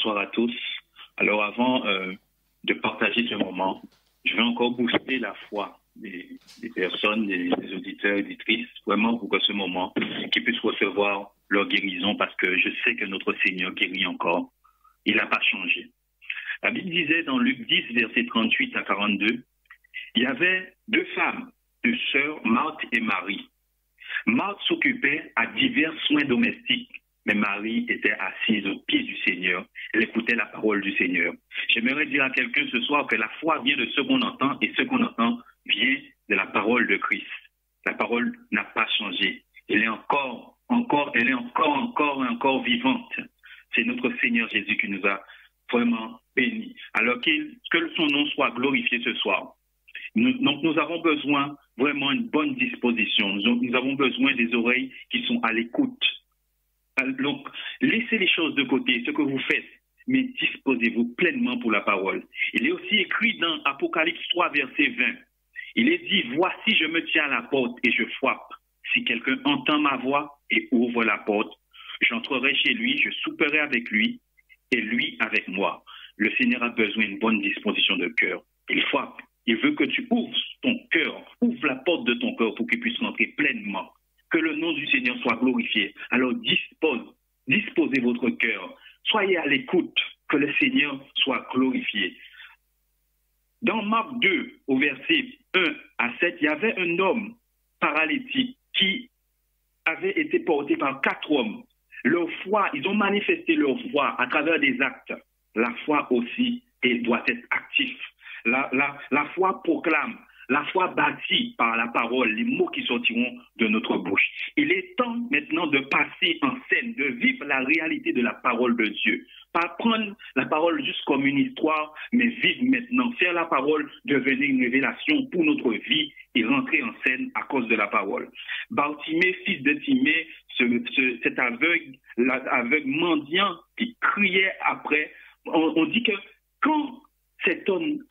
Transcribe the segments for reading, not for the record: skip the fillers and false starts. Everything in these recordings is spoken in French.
bonsoir à tous. Alors avant de partager ce moment, je vais encore booster la foi des personnes, des auditeurs, auditrices, vraiment pour que ce moment, qu'ils puissent recevoir leur guérison, parce que je sais que notre Seigneur guérit encore. Il n'a pas changé. La Bible disait dans Luc 10, versets 38 à 42, il y avait deux femmes, deux sœurs, Marthe et Marie. Marthe s'occupait à divers soins domestiques, mais Marie était assise aux pieds du Seigneur. Elle écoutait la parole du Seigneur. J'aimerais dire à quelqu'un ce soir que la foi vient de ce qu'on entend, et ce qu'on entend vient de la parole de Christ. La parole n'a pas changé. Elle est encore vivante. C'est notre Seigneur Jésus qui nous a vraiment bénis. Alors que son nom soit glorifié ce soir. Donc nous avons besoin vraiment d'une bonne disposition. Nous avons besoin des oreilles qui sont à l'écoute. Donc, laissez les choses de côté, ce que vous faites, mais disposez-vous pleinement pour la parole. Il est aussi écrit dans Apocalypse 3, verset 20. Il est dit, voici, je me tiens à la porte et je frappe. Si quelqu'un entend ma voix et ouvre la porte, j'entrerai chez lui, je souperai avec lui et lui avec moi. Le Seigneur a besoin d'une bonne disposition de cœur. Il frappe. Il veut que tu ouvres ton cœur, ouvre la porte de ton cœur pour qu'il puisse rentrer pleinement. Que le nom du Seigneur soit glorifié. Alors disposez votre cœur. Soyez à l'écoute, que le Seigneur soit glorifié. Dans Marc 2, au verset 1 à 7, il y avait un homme paralytique qui avait été porté par 4 hommes. Leur foi, ils ont manifesté leur foi à travers des actes. La foi aussi doit être active. La foi proclame, la foi bâtie par la parole, les mots qui sortiront de notre bouche. Il est temps maintenant de passer en scène, de vivre la réalité de la parole de Dieu. Pas prendre la parole juste comme une histoire, mais vivre maintenant, faire la parole devenir une révélation pour notre vie et rentrer en scène à cause de la parole. Bartimée, fils de Timée, cet aveugle mendiant qui criait après, on dit que quand cet homme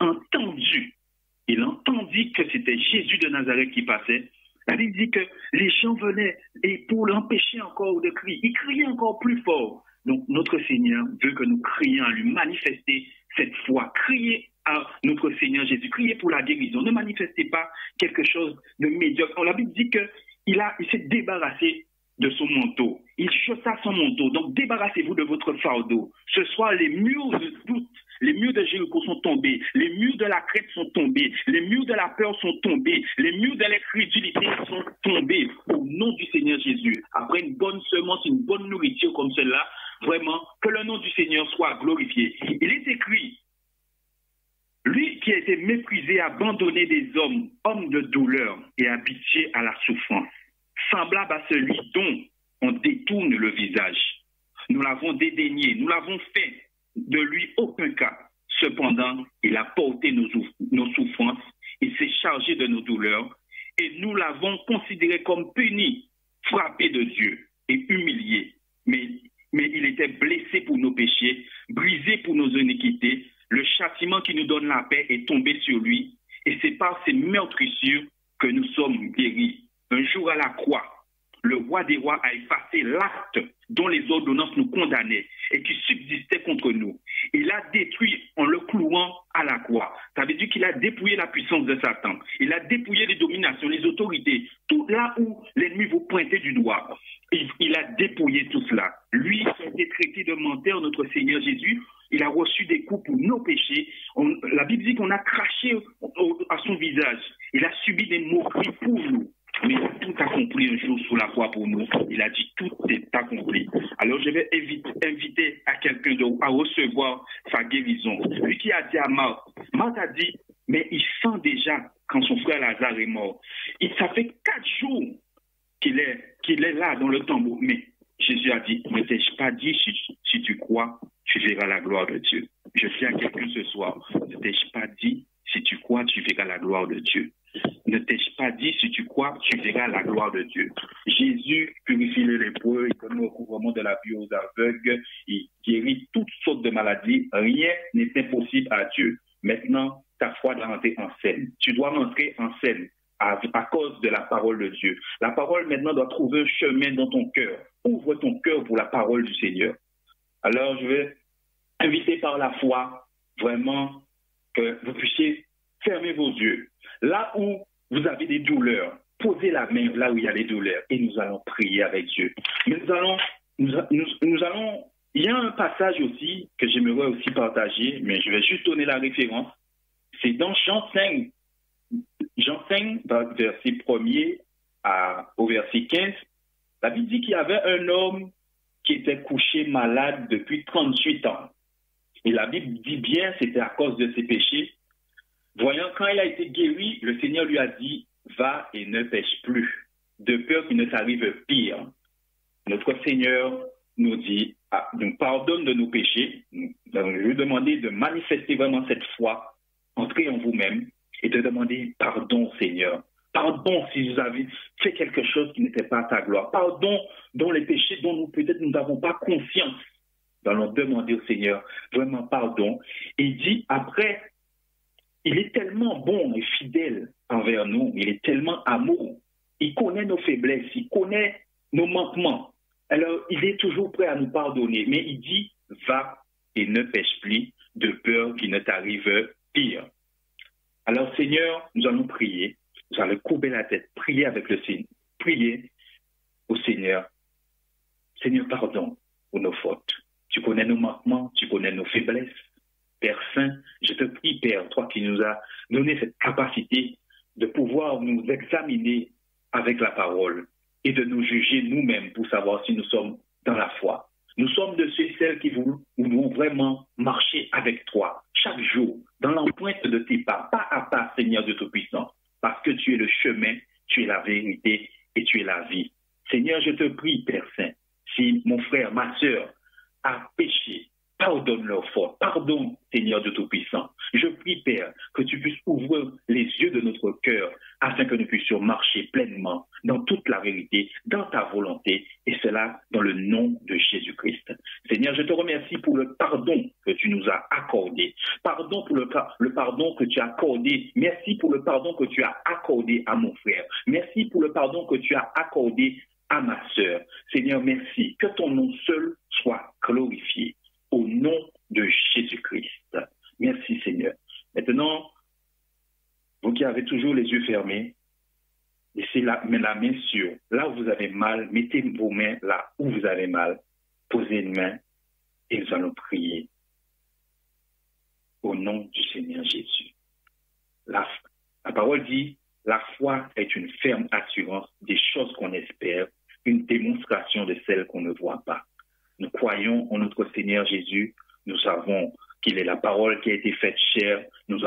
il entendit que c'était Jésus de Nazareth qui passait. La Bible dit que les gens venaient et pour l'empêcher encore de crier, il criait encore plus fort. Donc notre Seigneur veut que nous crions à lui, manifester cette foi, crier à notre Seigneur Jésus, crier pour la guérison. Ne manifestez pas quelque chose de médiocre. La Bible dit qu'il s'est débarrassé de son manteau. Il chaussa son manteau. Donc débarrassez-vous de votre fardeau. Ce soir, les murs de doute, les murs de Jéricho sont tombés, les murs de la crainte sont tombés, les murs de la peur sont tombés, les murs de l'incrédulité sont tombés au nom du Seigneur Jésus. Après une bonne semence, une bonne nourriture comme celle-là, vraiment, que le nom du Seigneur soit glorifié. Il est écrit, lui qui a été méprisé, abandonné des hommes de douleur et habitué à la souffrance, semblable à celui dont on détourne le visage. Nous l'avons dédaigné, nous l'avons fait de lui aucun cas. Cependant, il a porté nos souffrances, il s'est chargé de nos douleurs, et nous l'avons considéré comme puni, frappé de Dieu et humilié. Mais il était blessé pour nos péchés, brisé pour nos iniquités. Le châtiment qui nous donne la paix est tombé sur lui, et c'est par ses meurtrissures que nous sommes guéris. Un jour à la croix, le roi des rois a effacé l'acte dont les ordonnances nous condamnaient et qui subsistait contre nous. Il a détruit en le clouant à la croix. Ça veut dire qu'il a dépouillé la puissance de Satan. Il a dépouillé les dominations, les autorités. Tout là où l'ennemi vous pointait du doigt, il a dépouillé tout cela. Lui qui a été traité de menteur, notre Seigneur Jésus, il a reçu des coups pour nos péchés. La Bible dit qu'on a craché à son visage. Il a subi des moqueries pour nous. Mais il a tout accompli un jour sous la croix pour nous. Il a dit tout est accompli. Alors je vais inviter à quelqu'un à recevoir sa guérison. Lui qui a dit à Marthe a dit, mais il sent déjà quand son frère Lazare est mort. Ça fait 4 jours qu'il est là dans le tombeau. Mais Jésus a dit, ne t'ai-je pas dit, si tu crois, tu verras la gloire de Dieu. Je dis à quelqu'un ce soir, ne t'ai-je pas dit, si tu crois, tu verras la gloire de Dieu. Ne t'ai-je pas dit, si tu crois, tu verras la gloire de Dieu. Jésus purifie les lépreux, il donne le recouvrement de la vue aux aveugles, il guérit toutes sortes de maladies. Rien n'est impossible à Dieu. Maintenant, ta foi doit rentrer en scène. Tu dois rentrer en scène à cause de la parole de Dieu. La parole maintenant doit trouver un chemin dans ton cœur. Ouvre ton cœur pour la parole du Seigneur. Alors, je vais inviter par la foi, vraiment, que vous puissiez fermer vos yeux. Là où vous avez des douleurs, posez la main là où il y a des douleurs et nous allons prier avec Dieu. Nous allons, il y a un passage aussi que j'aimerais aussi partager, mais je vais juste donner la référence. C'est dans Jean 5, verset 1er au verset 15, la Bible dit qu'il y avait un homme qui était couché malade depuis 38 ans. Et la Bible dit bien, c'était à cause de ses péchés. Voyant quand il a été guéri, le Seigneur lui a dit, va et ne pêche plus, de peur qu'il ne t'arrive pire. Notre Seigneur nous dit, nous pardonne de nos péchés. Je vais demander de manifester vraiment cette foi, entrer en vous-même et de demander pardon, Seigneur. Pardon si vous avez fait quelque chose qui n'était pas à ta gloire. Pardon dans les péchés dont peut-être nous n'avons pas conscience. Nous allons demander au Seigneur vraiment pardon. Et il dit après, il est tellement bon et fidèle envers nous, il est tellement amour, il connaît nos faiblesses, il connaît nos manquements. Alors, il est toujours prêt à nous pardonner, mais il dit, va et ne pêche plus, de peur qu'il ne t'arrive pire. Alors, Seigneur, nous allons prier, nous allons courber la tête, prier avec le Seigneur, prier au Seigneur. Seigneur, pardon pour nos fautes. Tu connais nos manquements, tu connais nos faiblesses. Père Saint, je te prie, Père, toi qui nous as donné cette capacité de pouvoir nous examiner avec la parole et de nous juger nous-mêmes pour savoir si nous sommes dans la foi. Nous sommes de ceux et celles qui voulons vraiment marcher avec toi chaque jour, dans l'empreinte de tes pas à pas, Seigneur de Tout-Puissant, parce que tu es le chemin, tu es la vérité et tu es la vie. Seigneur, je te prie, Père Saint, si mon frère, ma sœur a péché, pardonne leur faute. Pardonne, Seigneur de Tout-Puissant. Je prie, Père, que tu puisses ouvrir les yeux de notre cœur afin que nous puissions marcher pleinement dans toute la vérité, dans ta volonté, et cela dans le nom de Jésus-Christ. Seigneur, je te remercie pour le pardon que tu nous as accordé. Pardon pour le pardon que tu as accordé. Merci pour le pardon que tu as accordé à mon frère. Merci pour le pardon que tu as accordé à ma sœur. Seigneur, merci. Que ton nom seul soit glorifié. Au nom de Jésus-Christ. Merci Seigneur. Maintenant, vous qui avez toujours les yeux fermés, laissez la main sur là où vous avez mal, mettez vos mains là où vous avez mal, posez une main et nous allons prier. Au nom du Seigneur Jésus. La parole dit, la foi est une ferme assurance des choses qu'on espère, une démonstration de celles qu'on ne voit pas. Nous croyons en notre Seigneur Jésus. Nous savons qu'il est la parole qui a été faite chair. Nous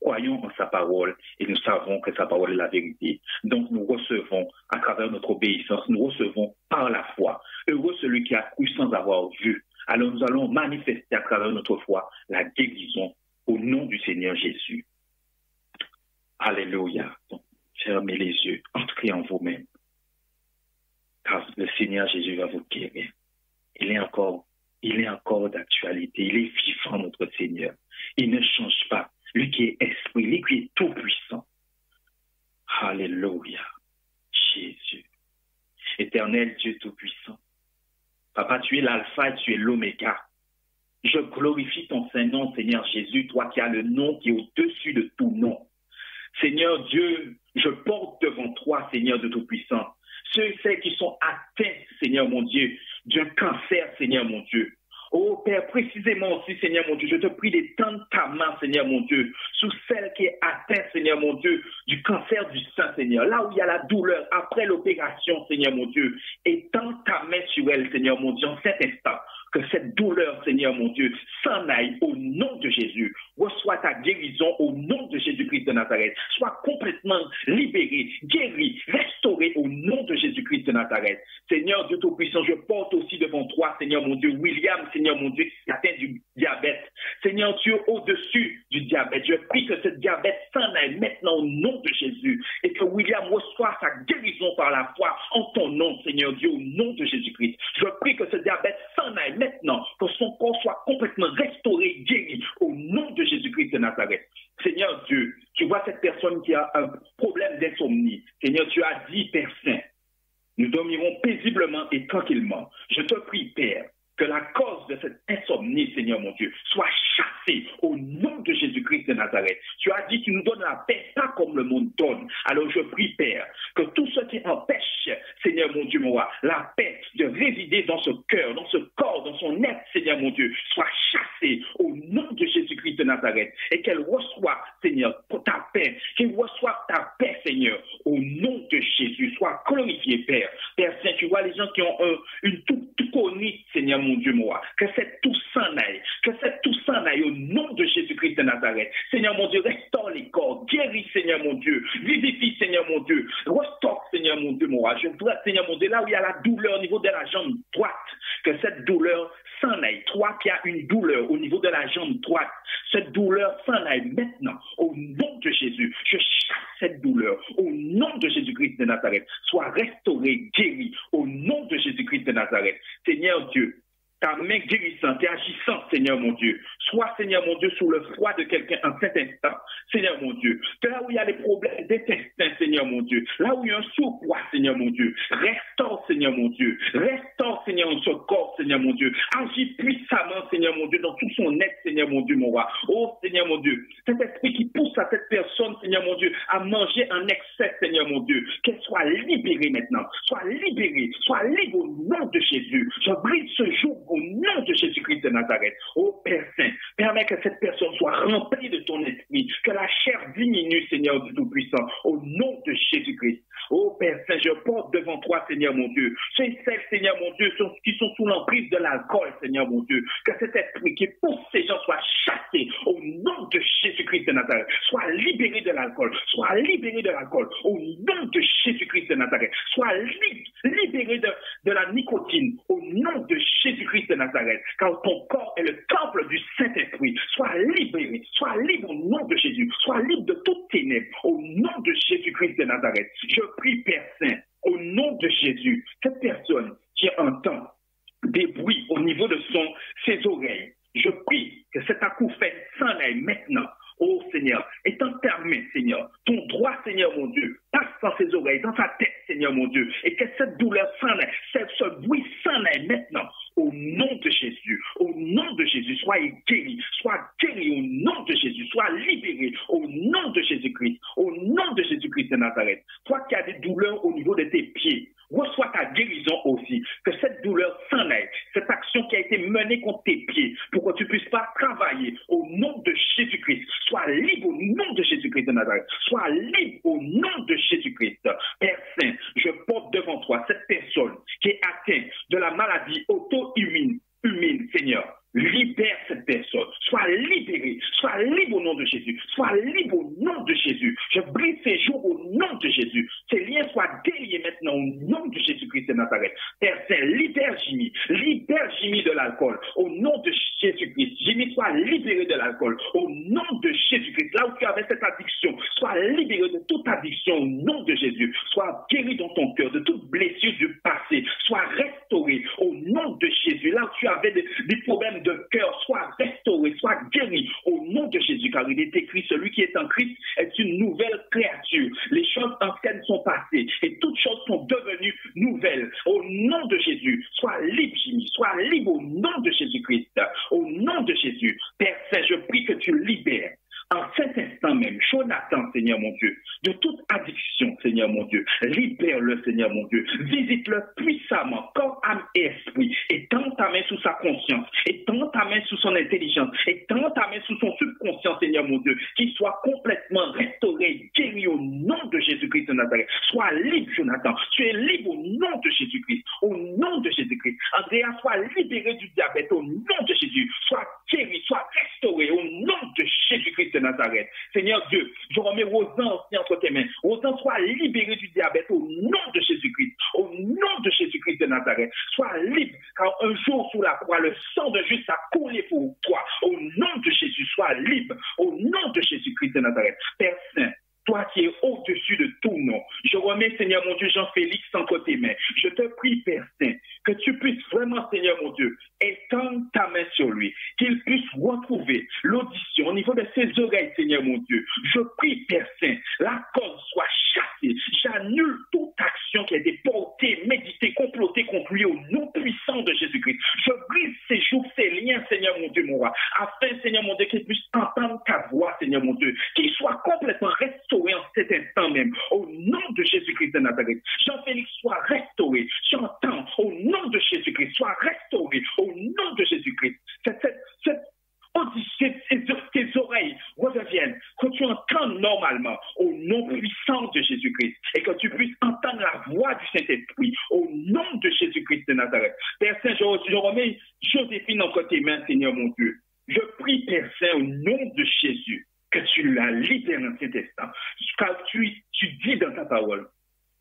croyons en sa parole et nous savons que sa parole est la vérité. Donc nous recevons à travers notre obéissance, nous recevons par la foi. Heureux celui qui a cru sans avoir vu. Alors nous allons manifester à travers notre foi la guérison au nom du Seigneur Jésus. Alléluia. Donc, fermez les yeux, entrez en vous-même. Car le Seigneur Jésus va vous guérir. Il est encore d'actualité. Il est vivant, notre Seigneur. Il ne change pas. Lui qui est esprit, lui qui est tout-puissant. Alléluia. Jésus. Éternel Dieu tout-puissant. Papa, tu es l'alpha et tu es l'oméga. Je glorifie ton Saint-Nom, Seigneur Jésus, toi qui as le nom qui est au-dessus de tout nom. Seigneur Dieu, je porte devant toi, Seigneur de tout-puissant, ceux et celles qui sont atteints, Seigneur mon Dieu, d'un cancer, Seigneur mon Dieu. Oh Père, précisément aussi, Seigneur mon Dieu, je te prie d'étendre ta main, Seigneur mon Dieu, sur celle qui est atteinte, Seigneur mon Dieu, du cancer du sein, Seigneur. Là où il y a la douleur après l'opération, Seigneur mon Dieu, étends ta main sur elle, Seigneur mon Dieu, en cet instant. Que cette douleur, Seigneur mon Dieu, s'en aille au nom de Jésus. Reçois ta guérison au nom de Jésus-Christ de Nazareth. Sois complètement libéré, guéri, restauré au nom de Jésus-Christ de Nazareth. Seigneur Dieu Tout-Puissant, je porte aussi devant toi, Seigneur mon Dieu, William, Seigneur mon Dieu, qui atteint du diabète. Seigneur Dieu, au-dessus du diabète, je prie que ce diabète s'en aille maintenant au nom de Jésus et que William reçoive sa guérison par la foi en ton nom, Seigneur Dieu, au nom de Jésus-Christ. Je prie que ce diabète s'en aille maintenant, que son corps soit complètement restauré, guéri, au nom de Jésus-Christ de Nazareth. Seigneur Dieu, tu vois cette personne qui a un problème d'insomnie. Seigneur, tu as dit, Père Saint, nous dormirons paisiblement et tranquillement. Je te prie, Père, que la cause de cette insomnie, Seigneur mon Dieu, soit chassé au nom de Jésus-Christ de Nazareth. Tu as dit, tu nous donnes la paix, pas comme le monde donne. Alors je prie, Père, que tout ce qui empêche, Seigneur mon Dieu, mon roi, la paix de résider dans ce cœur, dans ce corps, dans son être, Seigneur mon Dieu, soit chassé au nom de Jésus-Christ de Nazareth et qu'elle reçoive, Seigneur, ta paix, qu'elle reçoive ta paix, Seigneur, au nom de Jésus. Sois glorifié, Père. Père Saint, tu vois les gens qui ont une toute chronique, Seigneur mon Dieu, mon roi, que cette tout s'en aille, que cette tout s'en aille au nom de Jésus-Christ de Nazareth. Seigneur mon Dieu, restaure les corps, guéris, Seigneur mon Dieu, vivifie, Seigneur mon Dieu, restaure, Seigneur mon Dieu, mon roi. Je voudrais, Seigneur mon Dieu, là où il y a la douleur au niveau de la jambe droite, que cette douleur s'en aille. Toi qui as une douleur au niveau de la jambe droite, cette douleur s'en aille maintenant au nom de Jésus. Je chasse cette douleur au nom de Jésus-Christ de Nazareth. Sois restauré, guéri au nom de Jésus-Christ de Nazareth. Seigneur Dieu, ta main guérissante et agissante, Seigneur mon Dieu. Sois, Seigneur mon Dieu, sous le froid de quelqu'un en cet instant, Seigneur mon Dieu. Que là où il y a des problèmes d'intestin, Seigneur mon Dieu. Là où il y a un surpoids, Seigneur mon Dieu. Restaure, Seigneur mon Dieu. Restaure, Seigneur, ce corps, Seigneur mon Dieu. Agis puissamment, Seigneur mon Dieu, dans tout son être, Seigneur mon Dieu, mon roi. Oh, Seigneur mon Dieu. Cet esprit qui pousse à cette personne, Seigneur mon Dieu, à manger en excès, Seigneur mon Dieu. Qu'elle soit libérée maintenant. Soit libérée. Soit libre au nom de Jésus. Je brise ce jour au nom de Jésus-Christ de Nazareth. Oh Père Saint, permets que cette personne soit remplie de ton esprit, que la chair diminue, Seigneur du Tout-Puissant, au nom de Jésus-Christ. Oh Père Saint, je porte devant toi, Seigneur mon Dieu, celles, Seigneur mon Dieu, qui sont sous l'emprise de l'alcool, Seigneur mon Dieu, que cet esprit qui pousse ces gens soit chassé au nom de Jésus-Christ de Nazareth, soit libéré de l'alcool, soit libéré de l'alcool, au nom de Jésus-Christ de Nazareth, soit libéré de la nicotine, au nom de Jésus-Christ de Nazareth, car ton corps est le temple du Saint-Esprit. Sois libéré, sois libre au nom de Jésus, sois libre de toutes ténèbres, au nom de Jésus-Christ de Nazareth. Je prie, Père Saint, au nom de Jésus, cette personne qui entend des bruits au niveau de ses oreilles, je prie que cet acouphène s'en aille maintenant. Oh Seigneur, étant fermé, Seigneur, ton droit, Seigneur mon Dieu, passe dans ses oreilles, dans sa tête, Seigneur mon Dieu, et que cette douleur s'en aille, ce bruit s'en aille maintenant, au nom de Jésus, au nom de Jésus, sois guéri au nom de Jésus, sois libéré au nom de Jésus-Christ, au nom de Jésus-Christ de Nazareth. Toi qui as des douleurs au niveau de tes pieds, reçois ta guérison aussi, que cette douleur s'en aille, cette action qui a été menée contre tes pieds, pour que tu ne puisses pas travailler au nom de Jésus-Christ. Sois libre au nom de Jésus-Christ de Nazareth. Sois libre au nom de Jésus-Christ. Père Saint, je porte devant toi cette personne qui est atteinte de la maladie auto-immune, Seigneur. Libère cette personne. Sois libéré. Sois libre au nom de Jésus. Sois libre au nom de Jésus. Je brise ces jours au nom de Jésus. Ces liens soient déliés maintenant au nom de Jésus-Christ de Nazareth. Père Saint, libère Jimmy. Libère Jimmy de l'alcool. Au nom de Jésus-Christ. Jimmy, sois libéré de l'alcool. Au nom de Jésus-Christ. Là où tu avais cette addiction, sois libéré de toute addiction au nom de Jésus. Sois guéri dans ton cœur de toute blessure du passé. Sois restauré au nom de Jésus. Là où tu avais des problèmes de cœur, soit restauré, soit guéri au nom de Jésus, car il est écrit, celui qui est en Christ est une nouvelle créature. Les choses anciennes sont passées et toutes choses sont devenues nouvelles. Au nom de Jésus, sois libre, Jimmy, sois libre au nom de Jésus-Christ. Au nom de Jésus, Père Saint, je prie que tu libères. En cet instant même, Jonathan, Seigneur mon Dieu, de toute addiction, Seigneur mon Dieu, libère-le, Seigneur mon Dieu, visite-le puissamment, corps, âme et esprit, et tends ta main sous sa conscience, et tends ta main sous son intelligence, et tends ta main sous son subconscient, Seigneur mon Dieu, qu'il soit complètement restauré, guéri au nom de Jésus-Christ de Nazareth. Sois libre, Jonathan, tu es libre au nom de Jésus-Christ, au nom de Jésus-Christ. Andrea, sois libéré du diabète au nom de Jésus, sois guéri, sois restauré au nom de Jésus-Christ de Nazareth. Seigneur Dieu, je remets Rosan aussi entre tes mains. Rosan, sois libéré du diabète au nom de Jésus-Christ. Au nom de Jésus-Christ de Nazareth. Sois libre, car un jour sous la croix, le sang de juste a coulé pour toi. Au nom de Jésus, sois libre. Au nom de Jésus-Christ de Nazareth. Père Saint, toi qui es au-dessus de tout nom, je remets, Seigneur mon Dieu, Jean-Félix entre tes mains. Je te prie, Père Saint, que tu puisses vraiment, Seigneur mon Dieu, étendre ta main sur lui, qu'il puisse retrouver l'audition au niveau de ses oreilles, Seigneur mon Dieu. Je prie, Père Saint, la cause soit chassée. J'annule toute action action qui a été portée, méditée, complotée contre lui au nom puissant de Jésus-Christ. Je brise ces jours, ces liens, Seigneur mon Dieu, mon roi, afin, Seigneur mon Dieu, qu'il puisse entendre ta voix, Seigneur mon Dieu, qu'il soit complètement restauré en cet instant même, au nom de Jésus-Christ de Nazareth. Jean-Félix soit restauré, j'entends, au nom de Jésus-Christ, soit restauré, au nom de Jésus-Christ. Tes oreilles redeviennent, que tu entends normalement au nom puissant de Jésus-Christ et que tu puisses entendre la voix du Saint-Esprit au nom de Jésus-Christ de Nazareth. Père Saint, je remets Joséphine entre tes mains, Seigneur mon Dieu. Je prie, Père Saint, au nom de Jésus, que tu la libères dans cet instant. Car tu dis dans ta parole,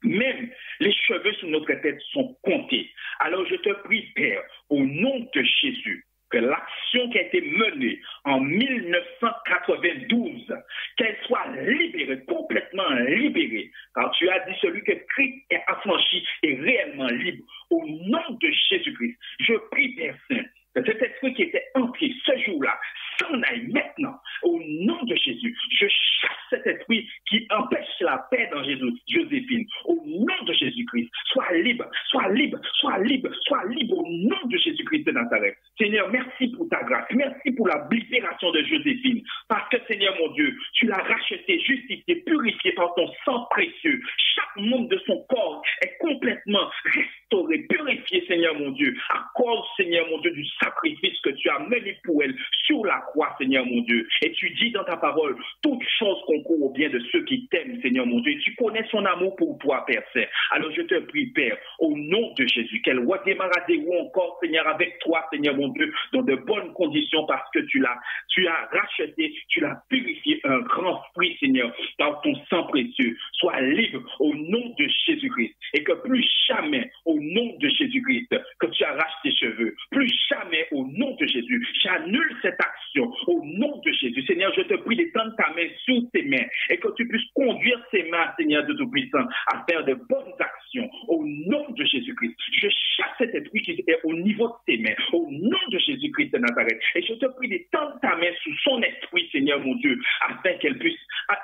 même les cheveux sur notre tête sont comptés. Alors je te prie, Père, au nom de Jésus, que l'action qui a été menée en 1992, qu'elle soit libérée, complètement libérée. Car tu as dit, celui que Christ est affranchi est réellement libre. Au nom de Jésus-Christ, je prie, Père Saint, que cet esprit qui était entré ce jour-là s'en aille maintenant. Au nom de Jésus, je chasse cet esprit qui empêche la paix dans Joséphine. Au nom de Jésus-Christ, sois libre, sois libre, sois libre, sois libre au nom de Jésus-Christ de Nazareth. Seigneur, merci pour ta grâce, merci pour la libération de Joséphine. Parce que, Seigneur mon Dieu, tu l'as racheté, justifié, purifié par ton sang précieux. Chaque membre de son corps est complètement restauré, purifié, Seigneur mon Dieu, à cause, Seigneur mon Dieu, du sacrifice que tu as mené pour elle sur la croix, Seigneur mon Dieu. Et tu dis dans ta parole, toute chose concourt au bien de ceux qui t'aiment, Seigneur mon Dieu. Et tu connais son amour pour toi, Père Saint. Alors je te prie, Père, au nom de Jésus, qu'elle redémarre à dérouler encore, Seigneur, avec toi, Seigneur mon Dieu, dans de bonnes conditions, parce que tu as racheté, tu l'as purifié, un grand fruit, Seigneur, dans ton sang précieux. Sois libre au nom de Jésus-Christ. Et que plus jamais, au nom de Jésus-Christ, que tu arraches tes cheveux, plus jamais, au nom de Jésus, j'annule cette action au nom de Jésus. Seigneur, je te prie d'étendre ta main sur tes mains et que tu puisses conduire ces mains, Seigneur de Tout-Puissant, à faire de bonnes actions au nom de Jésus-Christ. Je chasse cet esprit qui est au niveau de tes mains, au nom de Jésus-Christ de Nazareth. Et je te prie d'étendre ta main sous son esprit, Seigneur mon Dieu, afin qu'elle puisse,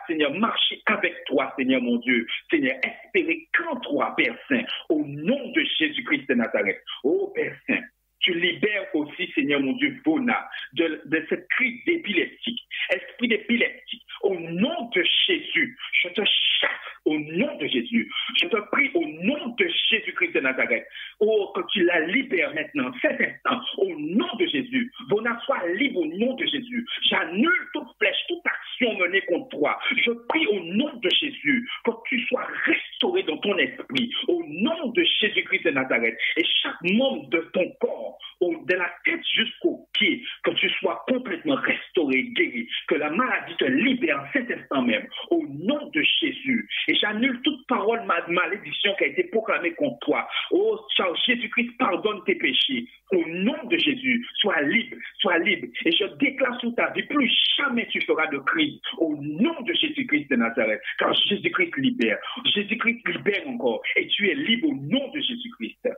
Seigneur, marcher avec toi, Seigneur mon Dieu. Seigneur, espérer qu'en toi, Père Saint, au nom de Jésus-Christ de Nazareth. Oh Père Saint, tu libères aussi, Seigneur mon Dieu, Bona, de cette crise d'épileptique, esprit d'épileptique. Au nom de Jésus, je te chasse au nom de Jésus. Je te prie au nom de Jésus-Christ de Nazareth. Oh, que tu la libères maintenant, cet instant, au nom de Jésus. Bona, sois libre au nom de Jésus. J'annule toute flèche, toute action menée contre toi. Je prie au nom de Jésus que tu sois restauré dans ton esprit, au nom de Jésus-Christ de Nazareth. Et chaque membre de ton corps, de la tête jusqu'au pied, que tu sois complètement restauré, guéri, que la maladie te libère en cet instant même, au nom de Jésus. Et j'annule toute parole de malédiction qui a été proclamée contre toi. Oh, Jésus-Christ, pardonne tes péchés. Au nom de Jésus, sois libre, sois libre. Et je déclare sur ta vie, plus jamais tu feras de crise. Au nom de Jésus-Christ de Nazareth. Car Jésus-Christ libère. Jésus-Christ libère encore. Et tu es libre au nom de Jésus-Christ.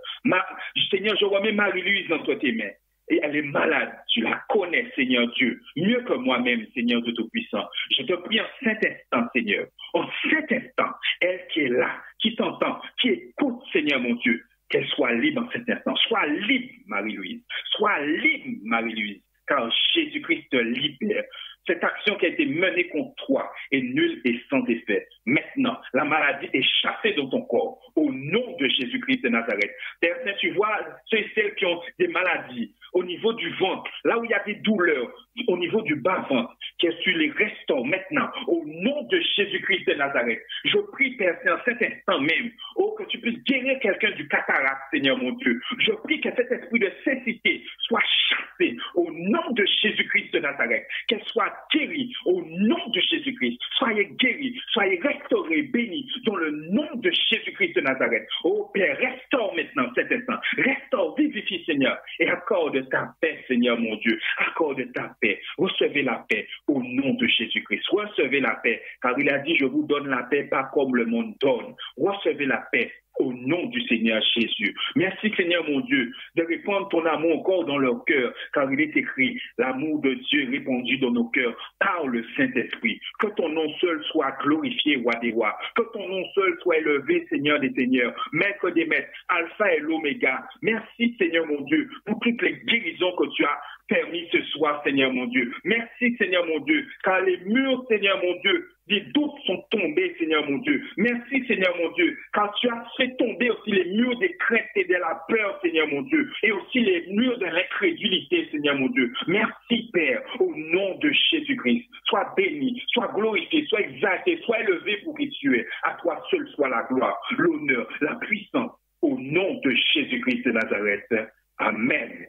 Seigneur, je remets Marie-Louise entre tes mains. Et elle est malade, tu la connais, Seigneur Dieu, mieux que moi-même, Seigneur de Tout-Puissant. Je te prie en cet instant, Seigneur, en cet instant, elle qui est là, qui t'entend, qui écoute, Seigneur mon Dieu, qu'elle soit libre en cet instant. Sois libre, Marie-Louise. Sois libre, Marie-Louise, car Jésus-Christ te libère. Cette action qui a été menée contre toi est nulle et sans effet. Maintenant, la maladie est chassée dans ton corps, au nom de Jésus-Christ de Nazareth. Père Saint, tu vois ceux et celles qui ont des maladies au niveau du ventre, là où il y a des douleurs, au niveau du bas-ventre, que tu les restaures maintenant, au nom de Jésus-Christ de Nazareth. Je prie, Père Saint, en cet instant même, oh, que tu puisses guérir quelqu'un du cataracte, Seigneur mon Dieu. Je prie que cet esprit de cécité soit chassé au nom de Jésus-Christ de Nazareth, qu'elle soit guérie au nom de Jésus-Christ. Soyez guéris, soyez restaurés, bénis dans le nom de Jésus-Christ de Nazareth. Oh Père, restaure maintenant cet instant. Restaure, vivifie, Seigneur, et accorde ta paix, Seigneur mon Dieu. Accorde ta paix. Recevez la paix au nom de Jésus-Christ. Recevez la paix, car il a dit, je vous donne la paix, pas comme le monde donne. Recevez la paix au nom du Seigneur Jésus. Merci Seigneur mon Dieu de répandre ton amour encore dans leur cœur, car il est écrit, l'amour de Dieu est répandu dans nos cœurs par le Saint-Esprit. Que ton nom seul soit glorifié, roi des rois. Que ton nom seul soit élevé, Seigneur des seigneurs, maître des maîtres, alpha et l'oméga. Merci Seigneur mon Dieu pour toutes les guérisons que tu as permis ce soir, Seigneur mon Dieu. Merci Seigneur mon Dieu, car les murs, Seigneur mon Dieu, des doutes sont tombés, Seigneur mon Dieu. Merci, Seigneur mon Dieu, car tu as fait tomber aussi les murs des craintes et de la peur, Seigneur mon Dieu, et aussi les murs de l'incrédulité, Seigneur mon Dieu. Merci, Père, au nom de Jésus-Christ. Sois béni, sois glorifié, sois exalté, sois élevé pour qui tu es. À toi seul soit la gloire, l'honneur, la puissance, au nom de Jésus-Christ de Nazareth. Amen.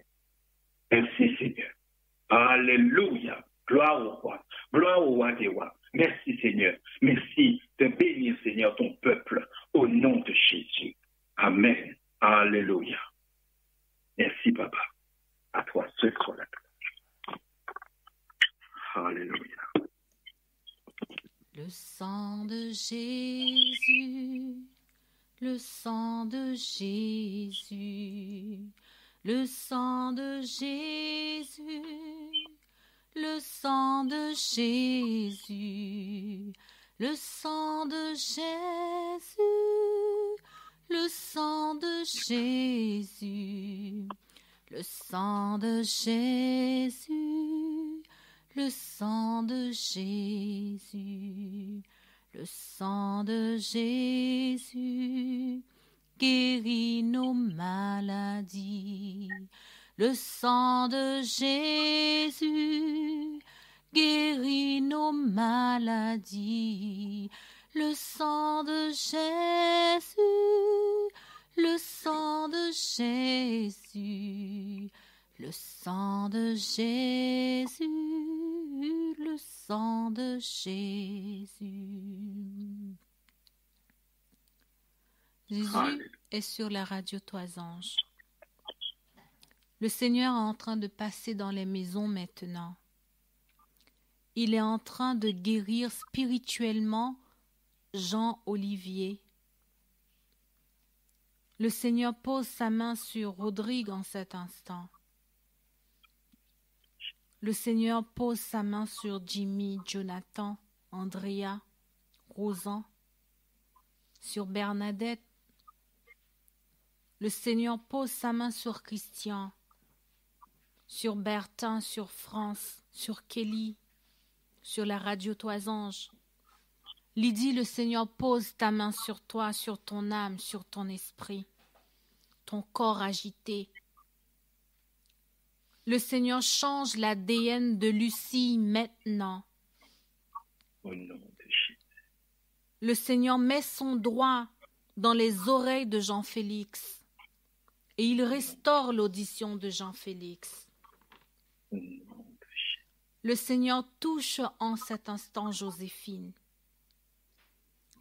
Merci, Seigneur. Alléluia. Gloire au roi des rois. Merci Seigneur. Merci de bénir Seigneur ton peuple au nom de Jésus. Amen. Alléluia. Merci Papa. À toi seul soit la gloire. Alléluia. Le sang de Jésus, le sang de Jésus, le sang de Jésus. Le sang de Jésus, le sang de Jésus, le sang de Jésus, le sang de Jésus, le sang de Jésus, le sang de Jésus guérit nos maladies. Le sang de Jésus guérit nos maladies. Le sang de Jésus, le sang de Jésus, le sang de Jésus, le sang de Jésus. Jésus est sur la radio Toisange. Le Seigneur est en train de passer dans les maisons maintenant. Il est en train de guérir spirituellement Jean-Olivier. Le Seigneur pose sa main sur Rodrigue en cet instant. Le Seigneur pose sa main sur Jimmy, Jonathan, Andrea, Rosan, sur Bernadette. Le Seigneur pose sa main sur Christian, sur Bertin, sur France, sur Kelly, sur la radio Toisange. Lydie, le Seigneur pose ta main sur toi, sur ton âme, sur ton esprit, ton corps agité. Le Seigneur change l'ADN de Lucie maintenant. Au nom de Jésus. Le Seigneur met son doigt dans les oreilles de Jean-Félix et il restaure l'audition de Jean-Félix. Le Seigneur touche en cet instant Joséphine.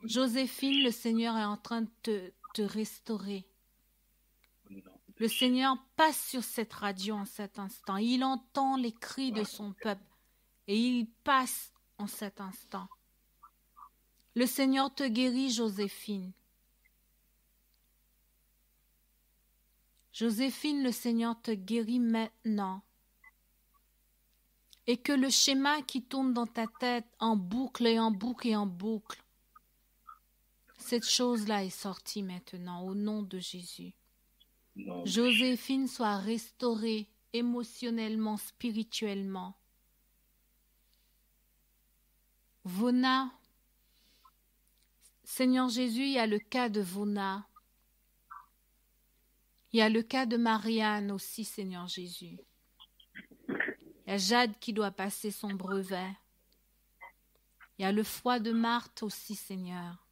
Joséphine, le Seigneur est en train de te restaurer. Le Seigneur passe sur cette radio en cet instant. Il entend les cris de son peuple et il passe en cet instant. Le Seigneur te guérit, Joséphine. Joséphine, le Seigneur te guérit maintenant. Et que le schéma qui tourne dans ta tête en boucle et en boucle et en boucle, cette chose-là est sortie maintenant au nom de Jésus. Non. Joséphine soit restaurée émotionnellement, spirituellement. Vona, Seigneur Jésus, il y a le cas de Vona. Il y a le cas de Marianne aussi, Seigneur Jésus. Il y a Jade qui doit passer son brevet. Il y a le foie de Marthe aussi, Seigneur.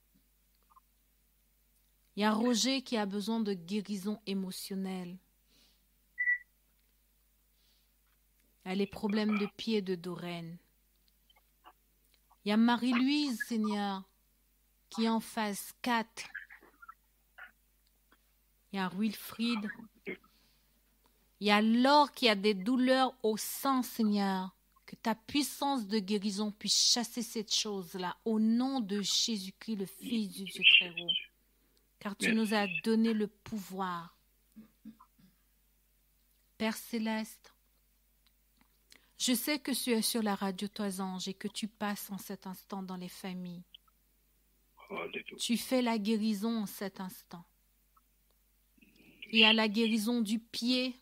Il y a Roger qui a besoin de guérison émotionnelle. Il y a les problèmes de pied de Doreen. Il y a Marie-Louise, Seigneur, qui est en phase 4. Il y a Wilfried. Il y a Laure qui a des douleurs au sang, Seigneur. Que ta puissance de guérison puisse chasser cette chose-là au nom de Jésus-Christ, le Fils du Dieu très haut. Car tu nous as donné le pouvoir. Père Céleste, je sais que tu es sur la radio Toi Ange et que tu passes en cet instant dans les familles. Tu fais la guérison en cet instant. Il y a la guérison du pied.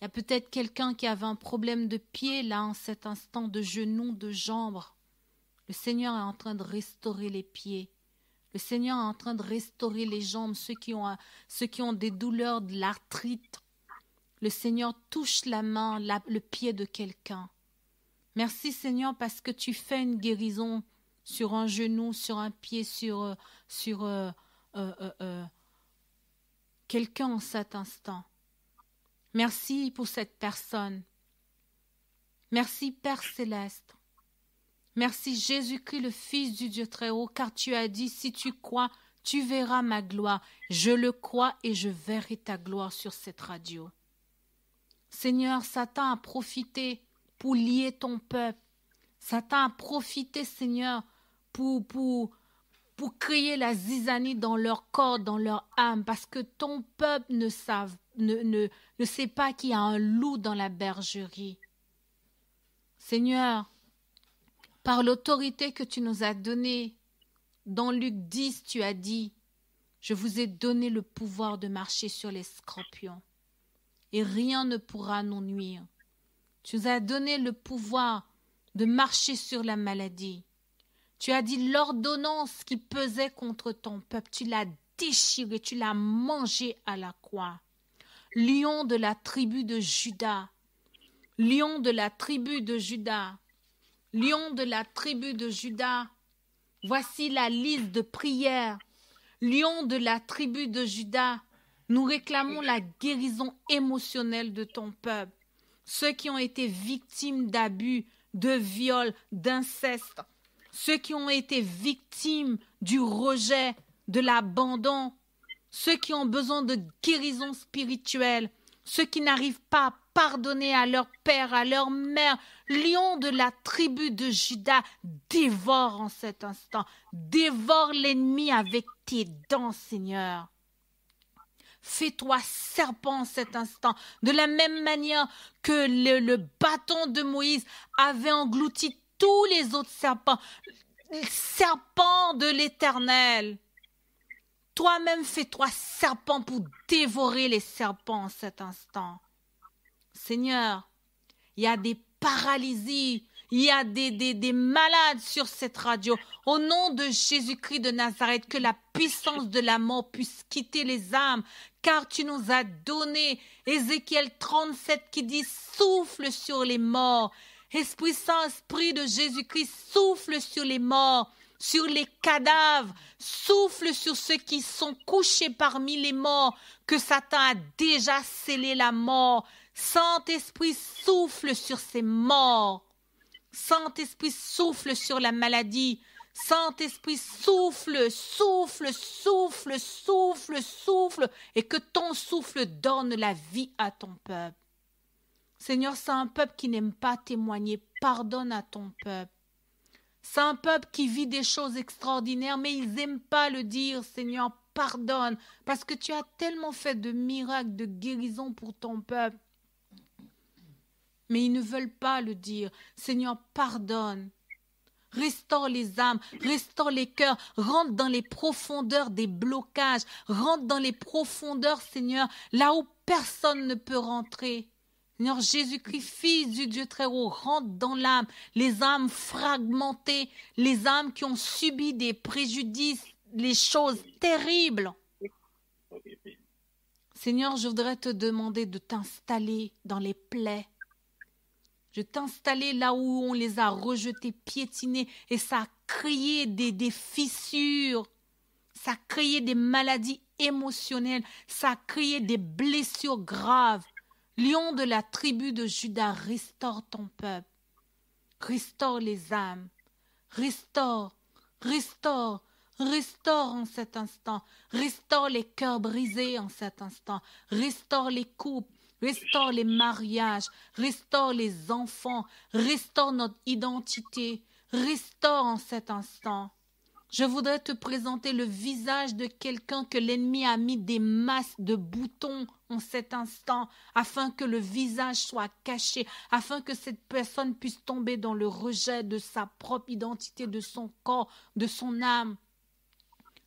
Il y a peut-être quelqu'un qui avait un problème de pied là en cet instant, de genoux, de jambes. Le Seigneur est en train de restaurer les pieds. Le Seigneur est en train de restaurer les jambes, ceux qui ont des douleurs, de l'arthrite. Le Seigneur touche la main, le pied de quelqu'un. Merci Seigneur parce que tu fais une guérison sur un genou, sur un pied, sur quelqu'un en cet instant. Merci pour cette personne. Merci Père Céleste. Merci Jésus-Christ, le Fils du Dieu très haut, car tu as dit, si tu crois, tu verras ma gloire. Je le crois et je verrai ta gloire sur cette radio. Seigneur, Satan a profité pour lier ton peuple. Satan a profité, Seigneur, pour créer la zizanie dans leur corps, dans leur âme, parce que ton peuple ne sait pas qu'il y a un loup dans la bergerie. Seigneur, par l'autorité que tu nous as donnée, dans Luc 10, tu as dit, je vous ai donné le pouvoir de marcher sur les scorpions, et rien ne pourra nous nuire. Tu nous as donné le pouvoir de marcher sur la maladie. Tu as dit l'ordonnance qui pesait contre ton peuple, tu l'as déchirée, tu l'as mangée à la croix. Lion de la tribu de Juda, lion de la tribu de Juda, lion de la tribu de Juda, voici la liste de prières. Lion de la tribu de Juda, nous réclamons la guérison émotionnelle de ton peuple. Ceux qui ont été victimes d'abus, de viols, d'inceste, ceux qui ont été victimes du rejet, de l'abandon, ceux qui ont besoin de guérison spirituelle, ceux qui n'arrivent pas à pardonner à leur père, à leur mère. Lion de la tribu de Juda, dévore en cet instant, dévore l'ennemi avec tes dents, Seigneur. Fais-toi serpent en cet instant, de la même manière que le bâton de Moïse avait englouti tous les autres serpents, serpent de l'Éternel. Toi-même, fais-toi serpent pour dévorer les serpents en cet instant. Seigneur, il y a des paralysies, il y a des malades sur cette radio. Au nom de Jésus-Christ de Nazareth, que la puissance de la mort puisse quitter les âmes, car tu nous as donné Ézéchiel 37 qui dit « Souffle sur les morts ». Esprit Saint, Esprit de Jésus-Christ, souffle sur les morts, sur les cadavres, souffle sur ceux qui sont couchés parmi les morts, que Satan a déjà scellé la mort. Saint-Esprit, souffle sur ces morts. Saint-Esprit, souffle sur la maladie. Saint-Esprit, souffle, souffle, souffle, souffle, souffle, et que ton souffle donne la vie à ton peuple. Seigneur, c'est un peuple qui n'aime pas témoigner. Pardonne à ton peuple. C'est un peuple qui vit des choses extraordinaires, mais ils n'aiment pas le dire. Seigneur, pardonne, parce que tu as tellement fait de miracles, de guérison pour ton peuple. Mais ils ne veulent pas le dire. Seigneur, pardonne. Restaure les âmes, restaure les cœurs, rentre dans les profondeurs des blocages, rentre dans les profondeurs, Seigneur, là où personne ne peut rentrer. Seigneur Jésus-Christ, Fils du Dieu très haut, rentre dans l'âme, les âmes fragmentées, les âmes qui ont subi des préjudices, les choses terribles. Seigneur, je voudrais te demander de t'installer dans les plaies. Je t'installer là où on les a rejetés, piétinés, et ça a créé des fissures, ça a créé des maladies émotionnelles, ça a créé des blessures graves. Lion de la tribu de Juda, restaure ton peuple, restaure les âmes, restaure, restaure, restaure en cet instant, restaure les cœurs brisés en cet instant, restaure les couples, restaure les mariages, restaure les enfants, restaure notre identité, restaure en cet instant. Je voudrais te présenter le visage de quelqu'un que l'ennemi a mis des masses de boutons en cet instant, afin que le visage soit caché, afin que cette personne puisse tomber dans le rejet de sa propre identité, de son corps, de son âme.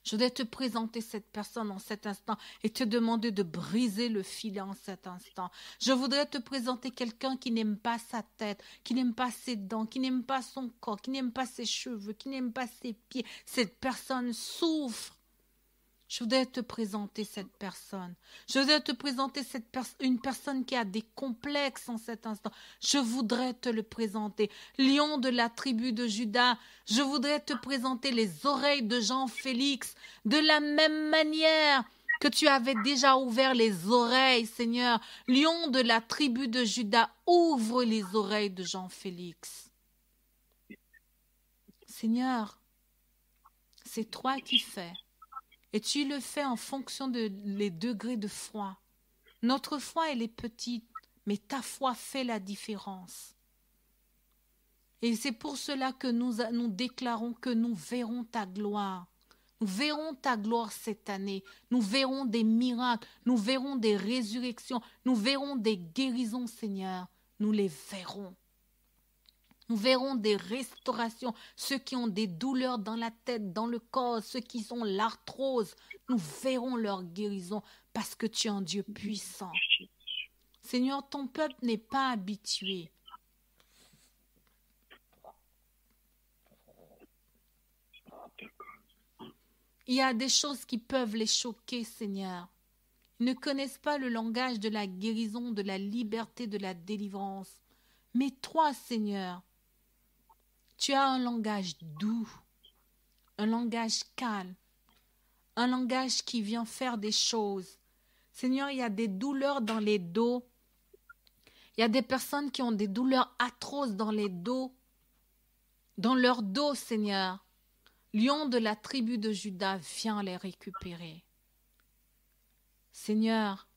Je voudrais te présenter cette personne en cet instant et te demander de briser le filet en cet instant. Je voudrais te présenter quelqu'un qui n'aime pas sa tête, qui n'aime pas ses dents, qui n'aime pas son corps, qui n'aime pas ses cheveux, qui n'aime pas ses pieds. Cette personne souffre. Je voudrais te présenter cette personne. Je voudrais te présenter une personne qui a des complexes en cet instant. Je voudrais te le présenter. Lion de la tribu de Juda, je voudrais te présenter les oreilles de Jean-Félix. De la même manière que tu avais déjà ouvert les oreilles, Seigneur. Lion de la tribu de Juda, ouvre les oreilles de Jean-Félix. Seigneur, c'est toi qui fais. Et tu le fais en fonction des degrés de foi. Notre foi, elle est petite, mais ta foi fait la différence. Et c'est pour cela que nous déclarons que nous verrons ta gloire. Nous verrons ta gloire cette année. Nous verrons des miracles. Nous verrons des résurrections. Nous verrons des guérisons, Seigneur. Nous les verrons. Nous verrons des restaurations, ceux qui ont des douleurs dans la tête, dans le corps, ceux qui ont l'arthrose. Nous verrons leur guérison parce que tu es un Dieu puissant. Seigneur, ton peuple n'est pas habitué. Il y a des choses qui peuvent les choquer, Seigneur. Ils ne connaissent pas le langage de la guérison, de la liberté, de la délivrance. Mais toi, Seigneur, tu as un langage doux, un langage calme, un langage qui vient faire des choses. Seigneur, il y a des douleurs dans les dos. Il y a des personnes qui ont des douleurs atroces dans les dos, dans leur dos, Seigneur. Lion de la tribu de Juda, viens les récupérer. Seigneur,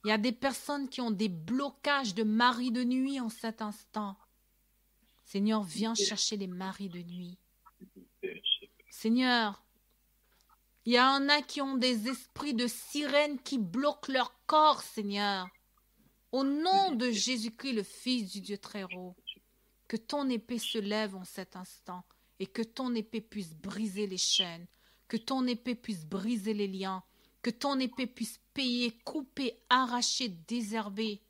il y a des personnes qui ont des blocages de maris de nuit en cet instant. Seigneur, viens chercher les maris de nuit. Seigneur, il y en a qui ont des esprits de sirènes qui bloquent leur corps, Seigneur. Au nom de Jésus-Christ, le Fils du Dieu très haut, que ton épée se lève en cet instant et que ton épée puisse briser les chaînes, que ton épée puisse briser les liens, que ton épée puisse payer, couper, arracher, désherber.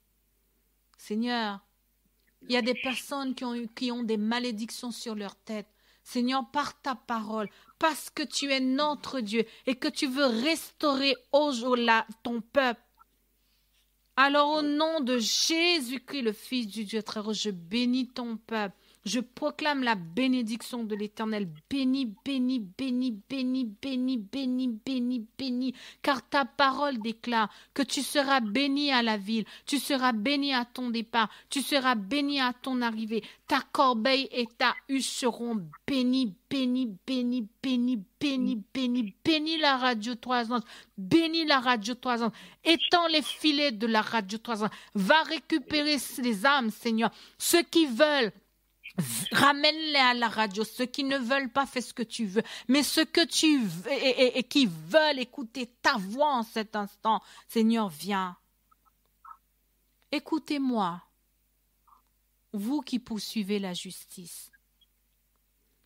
Seigneur, il y a des personnes qui ont des malédictions sur leur tête. Seigneur, par ta parole, parce que tu es notre Dieu et que tu veux restaurer aujourd'hui ton peuple. Alors au nom de Jésus-Christ, le Fils du Dieu très haut, je bénis ton peuple. Je proclame la bénédiction de l'Éternel. Béni, béni, béni, béni, béni, béni, béni, béni. Car ta parole déclare que tu seras béni à la ville, tu seras béni à ton départ, tu seras béni à ton arrivée. Ta corbeille et ta huche seront bénis, bénis, bénis, bénis, bénis, bénis. Bénis la radio 3 ans. Bénis la radio 3 ans. Étends les filets de la radio 3 ans. Va récupérer les âmes, Seigneur. Ceux qui veulent, ramène-les à la radio. Ceux qui ne veulent pas, fais ce que tu veux. Mais ceux que tu veux et qui veulent écouter ta voix en cet instant, Seigneur, viens. Écoutez-moi, vous qui poursuivez la justice.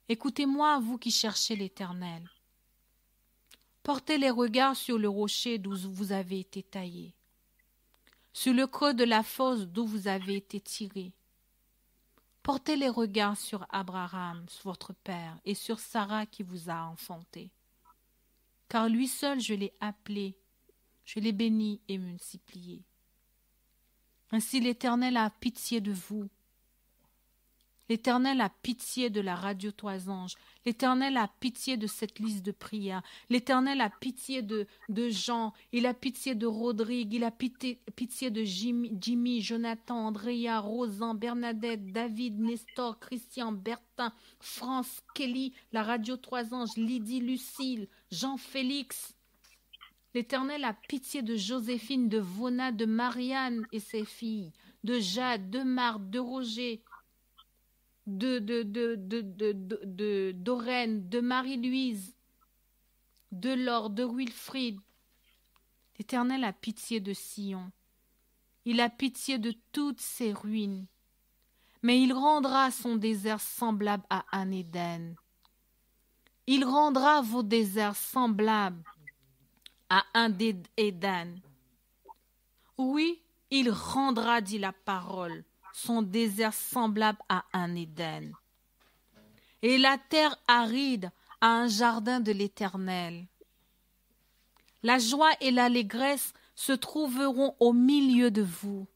Écoutez-moi, vous qui cherchez l'Éternel. Portez les regards sur le rocher d'où vous avez été taillé, sur le creux de la fosse d'où vous avez été tiré. Portez les regards sur Abraham, votre père, et sur Sarah qui vous a enfanté. Car lui seul je l'ai appelé, je l'ai béni et multiplié. Ainsi l'Éternel a pitié de vous. L'Éternel a pitié de la radio 3 anges. L'Éternel a pitié de cette liste de prières. L'Éternel a pitié de Jean. Il a pitié de Rodrigue. Il a pitié de Jimmy, Jonathan, Andrea, Rosan, Bernadette, David, Nestor, Christian, Bertin, France, Kelly, la radio 3 anges, Lydie, Lucille, Jean-Félix, L'Éternel a pitié de Joséphine, de Vona, de Marianne et ses filles, de Jade, de Marthe, de Roger, d'Oren, de Marie-Louise, de Laure, de Wilfrid. L'Éternel a pitié de Sion. Il a pitié de toutes ses ruines. Mais il rendra son désert semblable à un Éden. Il rendra vos déserts semblables à un Éden. Oui, il rendra, dit la parole, son désert semblable à un Éden. Et la terre aride à un jardin de l'Éternel. La joie et l'allégresse se trouveront au milieu de vous.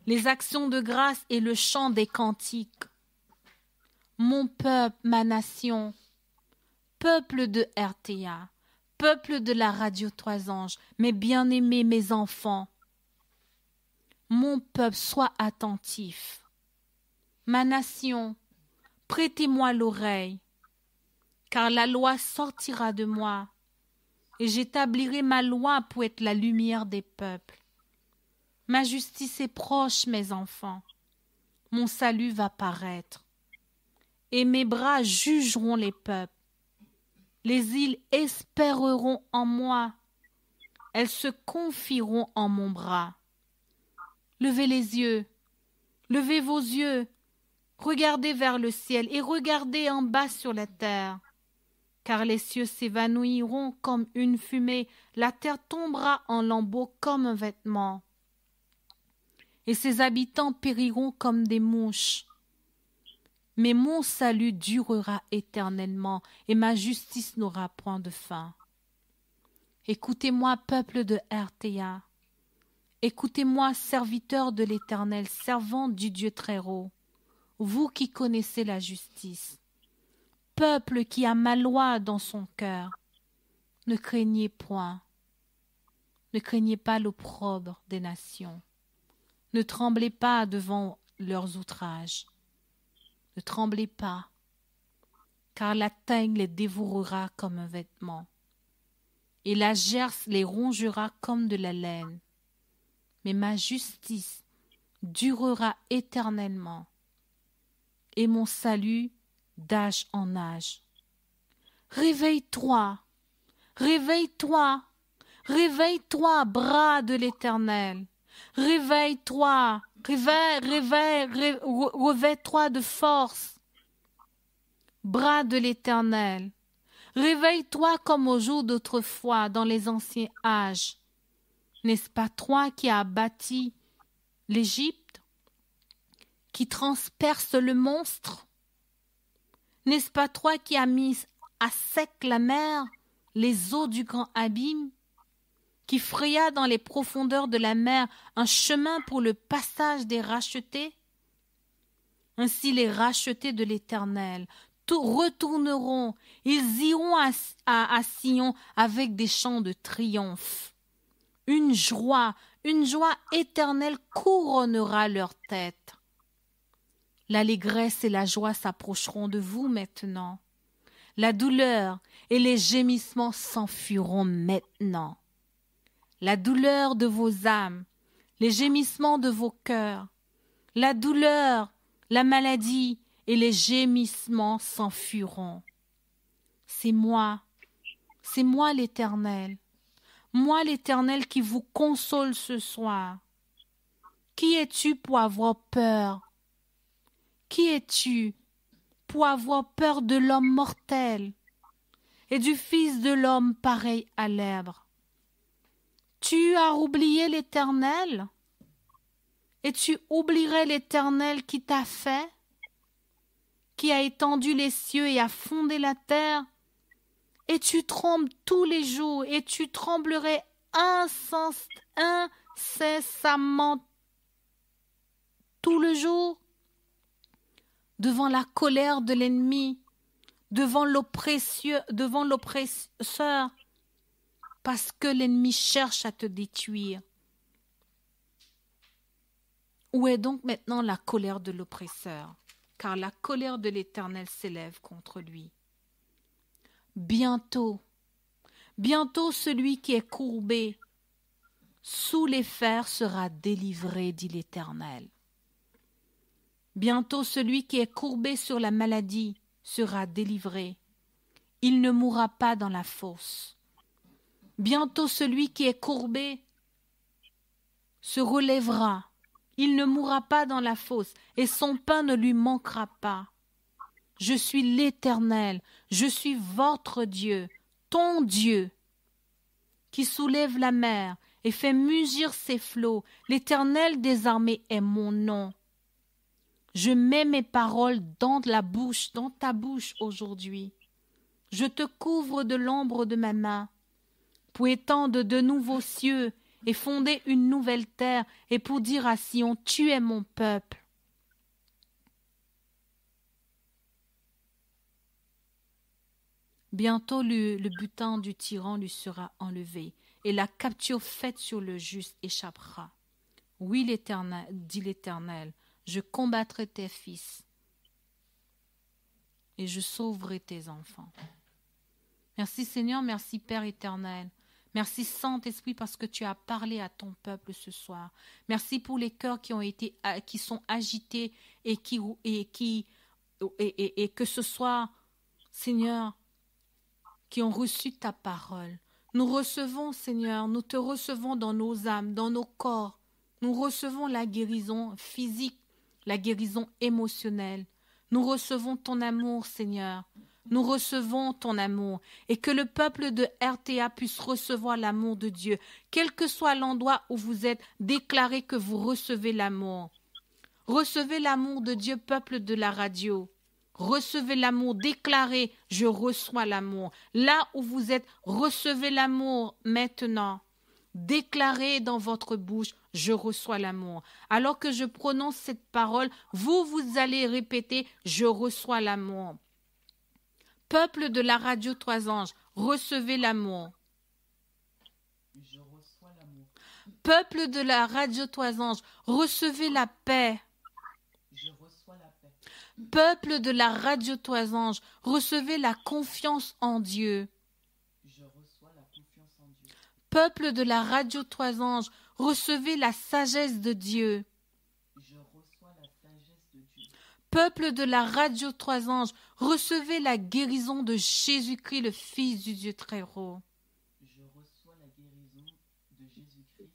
Les actions de grâce et le chant des cantiques. Mon peuple, ma nation, peuple de RTA, peuple de la radio Trois Anges, mes bien-aimés, mes enfants. Mon peuple, sois attentif. Ma nation, prêtez-moi l'oreille, car la loi sortira de moi, et j'établirai ma loi pour être la lumière des peuples. Ma justice est proche, mes enfants. Mon salut va paraître. Et mes bras jugeront les peuples. Les îles espéreront en moi. Elles se confieront en mon bras. Levez les yeux. Levez vos yeux. Regardez vers le ciel et regardez en bas sur la terre. Car les cieux s'évanouiront comme une fumée. La terre tombera en lambeaux comme un vêtement. Et ses habitants périront comme des mouches. Mais mon salut durera éternellement, et ma justice n'aura point de fin. Écoutez-moi, peuple de RTA. Écoutez-moi, serviteurs de l'Éternel, servants du Dieu Très-Haut, vous qui connaissez la justice. Peuple qui a ma loi dans son cœur, ne craignez point. Ne craignez pas l'opprobre des nations. Ne tremblez pas devant leurs outrages. Ne tremblez pas, car la teigne les dévorera comme un vêtement, et la gerce les rongera comme de la laine. Mais ma justice durera éternellement, et mon salut d'âge en âge. Réveille-toi, réveille-toi, réveille-toi, bras de l'Éternel. Réveille-toi, réveille-toi de force. Bras de l'Éternel, réveille-toi comme au jour d'autrefois dans les anciens âges. N'est-ce pas toi qui as bâti l'Égypte, qui transperce le monstre? N'est-ce pas toi qui as mis à sec la mer, les eaux du grand abîme, qui fraya dans les profondeurs de la mer un chemin pour le passage des rachetés? Ainsi les rachetés de l'Éternel retourneront, ils iront à Sion avec des chants de triomphe. Une joie éternelle couronnera leur tête. L'allégresse et la joie s'approcheront de vous maintenant. La douleur et les gémissements s'enfuiront maintenant. La douleur de vos âmes, les gémissements de vos cœurs, la douleur, la maladie et les gémissements s'enfuiront. C'est moi l'Éternel, moi l'Éternel qui vous console ce soir. Qui es-tu pour avoir peur? Qui es-tu pour avoir peur de l'homme mortel et du Fils de l'homme pareil à l'herbe? Tu as oublié l'Éternel? Et tu oublierais l'Éternel qui t'a fait, qui a étendu les cieux et a fondé la terre? Et tu trembles tous les jours, et tu tremblerais incessamment tout le jour devant la colère de l'ennemi, devant l'oppresseur, parce que l'ennemi cherche à te détruire. Où est donc maintenant la colère de l'oppresseur? Car la colère de l'Éternel s'élève contre lui. Bientôt Bientôt celui qui est courbé sous les fers sera délivré, dit l'Éternel. Bientôt celui qui est courbé sur la maladie sera délivré. Il ne mourra pas dans la fosse. Bientôt celui qui est courbé se relèvera. Il ne mourra pas dans la fosse, et son pain ne lui manquera pas. Je suis l'Éternel, je suis votre Dieu, ton Dieu, qui soulève la mer et fait mugir ses flots. L'Éternel des armées est mon nom. Je mets mes paroles dans ta bouche aujourd'hui. Je te couvre de l'ombre de ma main, pour étendre de nouveaux cieux et fonder une nouvelle terre, et pour dire à Sion, tu es mon peuple. Bientôt le butin du tyran lui sera enlevé, et la capture faite sur le juste échappera. Oui, l'Éternel, dit l'Éternel, je combattrai tes fils, et je sauverai tes enfants. Merci Seigneur, merci Père éternel. Merci Saint-Esprit parce que tu as parlé à ton peuple ce soir. Merci pour les cœurs qui sont agités et que ce soit, Seigneur, qui ont reçu ta parole. Nous recevons, Seigneur, nous te recevons dans nos âmes, dans nos corps. Nous recevons la guérison physique, la guérison émotionnelle. Nous recevons ton amour, Seigneur. Nous recevons ton amour, et que le peuple de RTA puisse recevoir l'amour de Dieu. Quel que soit l'endroit où vous êtes, déclarez que vous recevez l'amour. Recevez l'amour de Dieu, peuple de la radio. Recevez l'amour, déclarez, je reçois l'amour. Là où vous êtes, recevez l'amour maintenant. Déclarez dans votre bouche, je reçois l'amour. Alors que je prononce cette parole, vous allez répéter, je reçois l'amour. Peuple de la radio Trois Anges, recevez l'amour. Je reçois l'amour. Peuple de la radio Trois Anges, recevez la paix. Je reçois la paix. Peuple de la radio Trois Anges, recevez la confiance en Dieu. Je reçois la confiance en Dieu. Peuple de la radio Trois Anges, recevez la sagesse de Dieu. Je reçois la sagesse de Dieu. Peuple de la radio Trois Anges, recevez la guérison de Jésus-Christ, le Fils du Dieu très haut. Je reçois la guérison de Jésus-Christ,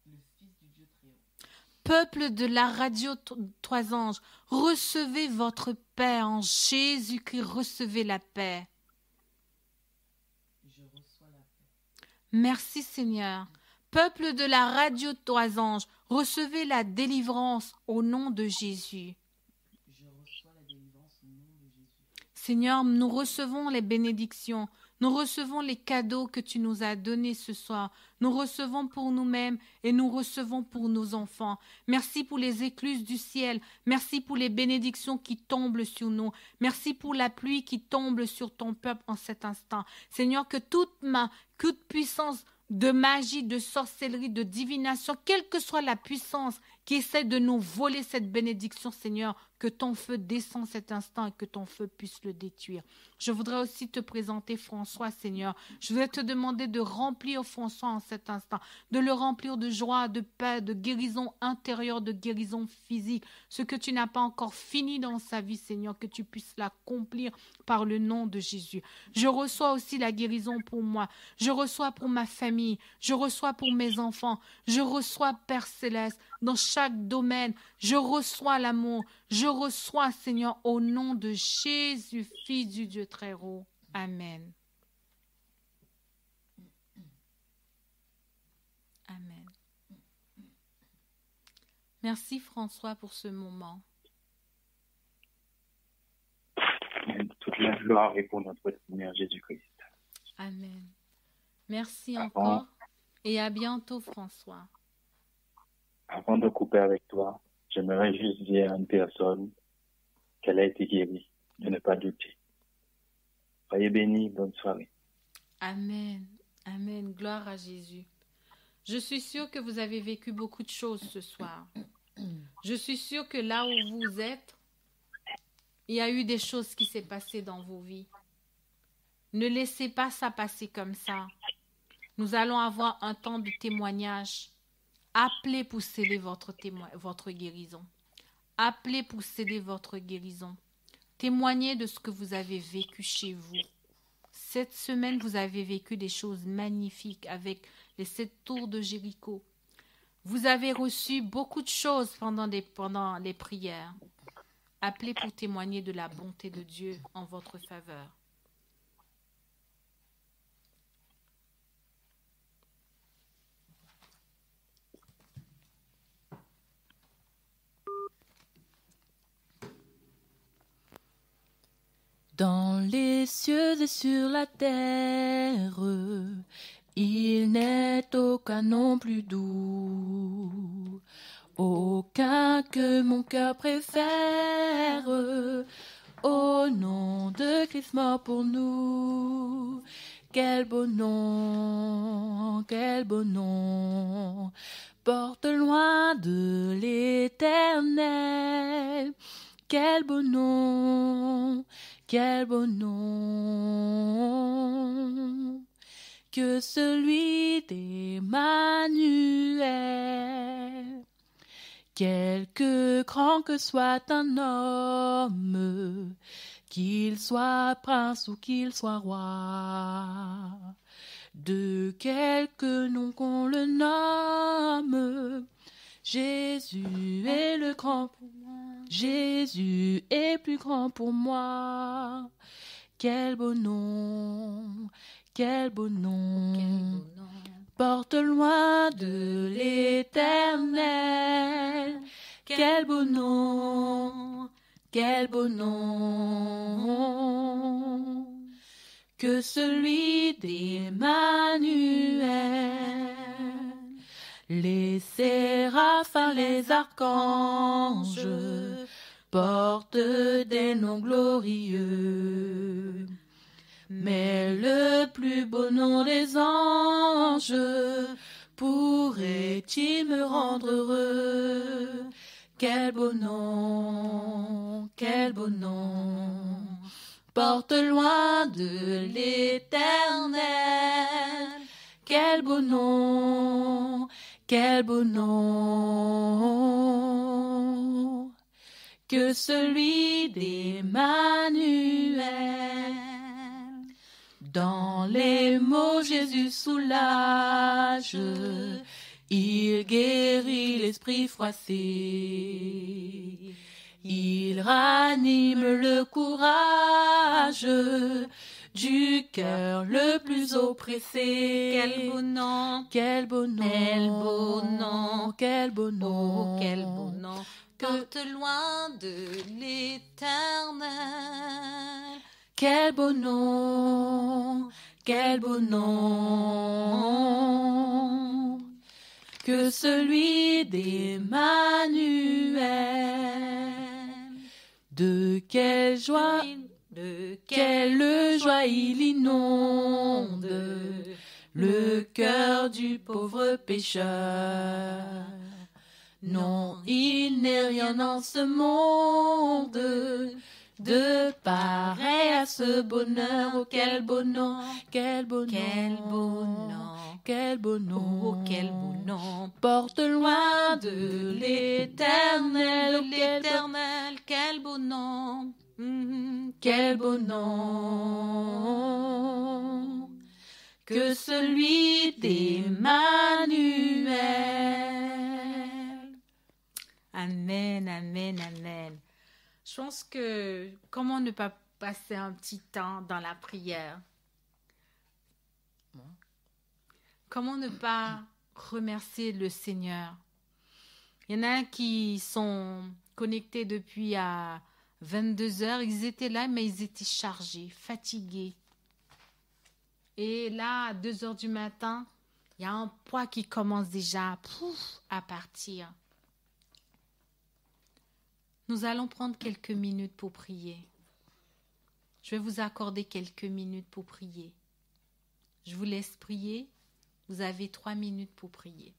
le Fils du Dieu très haut. Peuple de la radio Trois Anges, recevez votre paix en Jésus-Christ, recevez la paix. Je reçois la paix. Merci Seigneur. Peuple de la radio Trois Anges, recevez la délivrance au nom de Jésus. Je reçois la délivrance au nom de Jésus. Seigneur, nous recevons les bénédictions, nous recevons les cadeaux que tu nous as donnés ce soir. Nous recevons pour nous-mêmes et nous recevons pour nos enfants. Merci pour les écluses du ciel. Merci pour les bénédictions qui tombent sur nous. Merci pour la pluie qui tombe sur ton peuple en cet instant. Seigneur, que toute puissance de magie, de sorcellerie, de divination, quelle que soit la puissance qui essaie de nous voler cette bénédiction, Seigneur, que ton feu descende cet instant et que ton feu puisse le détruire. Je voudrais aussi te présenter François, Seigneur. Je voudrais te demander de remplir François en cet instant, de le remplir de joie, de paix, de guérison intérieure, de guérison physique. Ce que tu n'as pas encore fini dans sa vie, Seigneur, que tu puisses l'accomplir par le nom de Jésus. Je reçois aussi la guérison pour moi. Je reçois pour ma famille. Je reçois pour mes enfants. Je reçois, Père Céleste, dans chaque domaine. Je reçois l'amour. Je reçois, Seigneur, au nom de Jésus, Fils du Dieu très haut. Amen. Amen. Merci François pour ce moment. Toute la gloire est pour notre Seigneur Jésus-Christ. Amen. Merci encore et à bientôt François. Avant de couper avec toi, j'aimerais juste dire à une personne qu'elle a été guérie, de ne pas douter. Soyez bénis, bonne soirée. Amen. Amen. Gloire à Jésus. Je suis sûre que vous avez vécu beaucoup de choses ce soir. Je suis sûre que là où vous êtes, il y a eu des choses qui s'est passées dans vos vies. Ne laissez pas ça passer comme ça. Nous allons avoir un temps de témoignage. Appelez pour sceller votre guérison. Appelez pour sceller votre guérison. Témoignez de ce que vous avez vécu chez vous. Cette semaine, vous avez vécu des choses magnifiques avec les 7 tours de Jéricho. Vous avez reçu beaucoup de choses pendant les prières. Appelez pour témoigner de la bonté de Dieu en votre faveur. Dans les cieux et sur la terre, il n'est aucun nom plus doux, aucun que mon cœur préfère, au nom de Christ mort pour nous. Quel beau nom, porte loin de l'Éternel. Quel beau nom, que celui d'Emmanuel. Quelque grand que soit un homme, qu'il soit prince ou qu'il soit roi, de quelque nom qu'on le nomme, Jésus est le grand pour moi. Jésus est plus grand pour moi. Quel beau nom, porte loin de l'Éternel. Quel beau nom, que celui d'Emmanuel. Les séraphins, les archanges portent des noms glorieux, mais le plus beau nom des anges pourrait-il me rendre heureux? Quel beau nom, porte loin de l'Éternel. Quel beau nom, que celui d'Emmanuel. Dans les mots Jésus soulage, il guérit l'esprit froissé, il ranime le courage du cœur le plus oppressé. Quel beau nom, porte loin de l'Éternel. Quel beau nom, que celui d'Emmanuel. De quelle joie il inonde le cœur du pauvre pécheur. Non, il n'est rien dans ce monde de pareil à ce bonheur. Oh, quel beau nom, porte loin de l'Éternel. Quel beau nom, Quel beau nom, que celui d'Emmanuel. Amen, amen, amen. Je pense que comment ne pas passer un petit temps dans la prière? Comment ne pas remercier le Seigneur? Il y en a qui sont connectés depuis à 22 heures. Ils étaient là, mais ils étaient chargés, fatigués. Et là, à 2 heures du matin, il y a un poids qui commence déjà à partir. Nous allons prendre quelques minutes pour prier. Je vais vous accorder quelques minutes pour prier. Je vous laisse prier. Vous avez 3 minutes pour prier.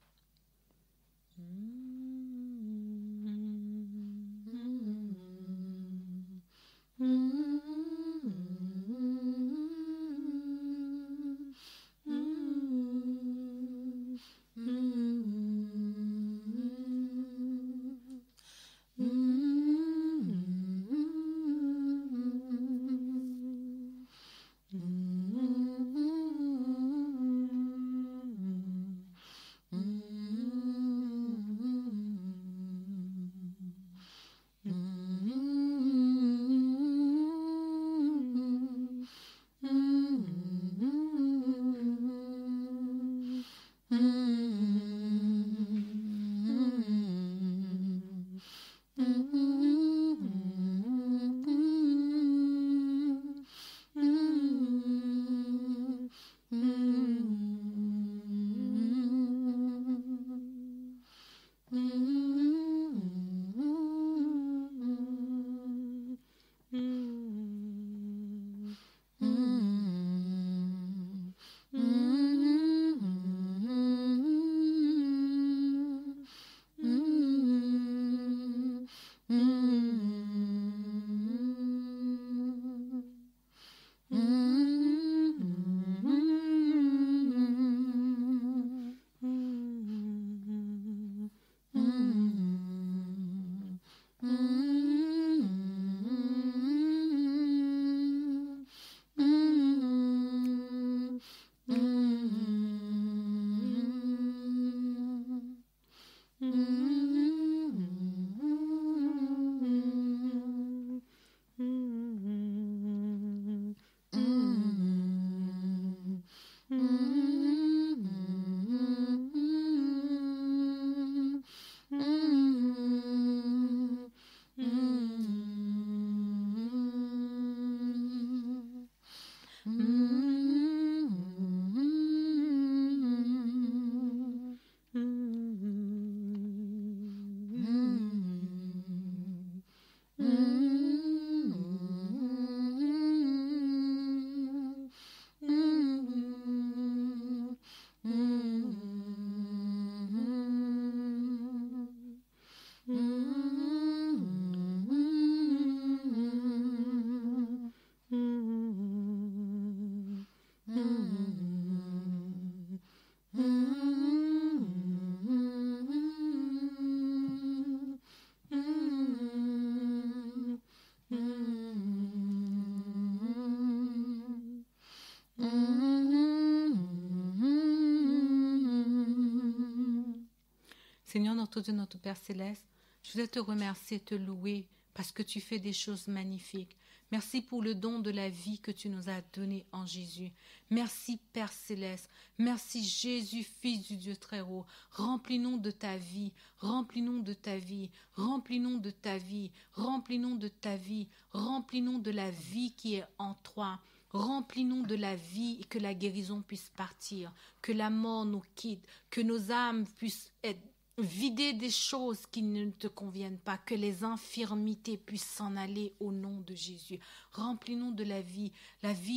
Seigneur, notre Dieu, notre Père Céleste, je voudrais te remercier, te louer, parce que tu fais des choses magnifiques. Merci pour le don de la vie que tu nous as donné en Jésus. Merci, Père Céleste. Merci, Jésus, Fils du Dieu très haut. Remplis-nous de ta vie. Remplis-nous de ta vie. Remplis-nous de ta vie. Remplis-nous de ta vie. Remplis-nous de la vie qui est en toi. Remplis-nous de la vie et que la guérison puisse partir. Que la mort nous quitte. Que nos âmes puissent être vider des choses qui ne te conviennent pas, que les infirmités puissent s'en aller au nom de Jésus. Remplis-nous de la vie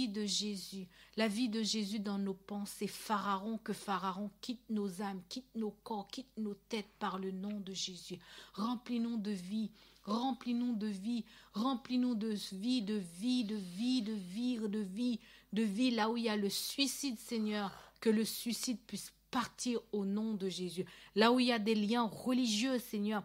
de Jésus dans nos pensées. Pharaon, que Pharaon quitte nos âmes, quitte nos corps, quitte nos têtes par le nom de Jésus. Remplis-nous de vie. Remplis-nous de vie, remplis-nous de vie, de vie, de vie, de vie, de vie, de vie, là où il y a le suicide, Seigneur, que le suicide puisse partir au nom de Jésus. Là où il y a des liens religieux, Seigneur,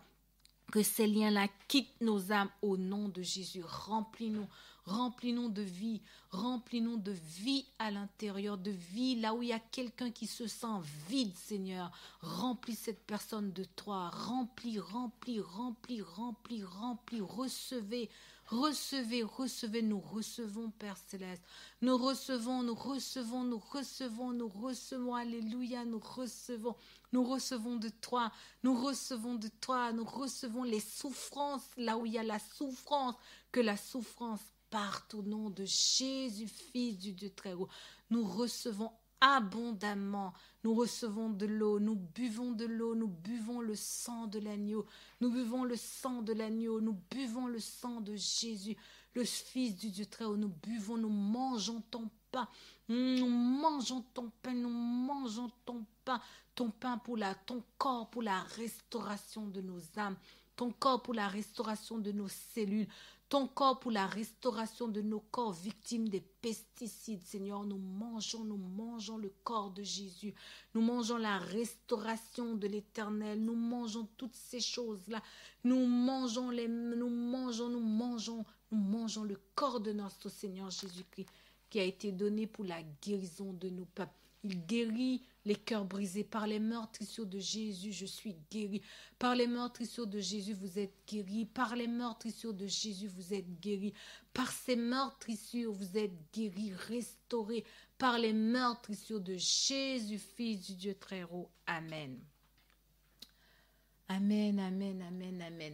que ces liens-là quittent nos âmes au nom de Jésus. Remplis-nous, remplis-nous de vie, remplis-nous de vie à l'intérieur, de vie là où il y a quelqu'un qui se sent vide, Seigneur. Remplis cette personne de toi, remplis, remplis, remplis, remplis, remplis, recevez, recevez, recevez, nous recevons, Père Céleste. Nous recevons, nous recevons, nous recevons, nous recevons, alléluia, nous recevons. Nous recevons de toi, nous recevons de toi, nous recevons les souffrances, là où il y a la souffrance, que la souffrance parte au nom de Jésus, Fils du Dieu très haut. Nous recevons abondamment, nous recevons de l'eau, nous buvons de l'eau, nous buvons le sang de l'agneau, nous buvons le sang de l'agneau, nous buvons le sang de Jésus, le Fils du Dieu très haut, nous buvons, nous mangeons ton pain, nous mangeons ton pain, nous mangeons ton pain pour ton corps pour la restauration de nos âmes, ton corps pour la restauration de nos cellules, ton corps pour la restauration de nos corps victimes des pesticides. Seigneur, nous mangeons le corps de Jésus, nous mangeons la restauration de l'Éternel, nous mangeons toutes ces choses-là, nous mangeons le corps de notre Seigneur Jésus-Christ qui a été donné pour la guérison de nos peuples. Il guérit les cœurs brisés. Par les meurtrissures de Jésus, je suis guéri. Par les meurtrissures de Jésus, vous êtes guéri. Par les meurtrissures de Jésus, vous êtes guéri. Par ces meurtrissures, vous êtes guéri, restauré. Par les meurtrissures de Jésus, Fils du Dieu très haut. Amen. Amen, amen, amen, amen.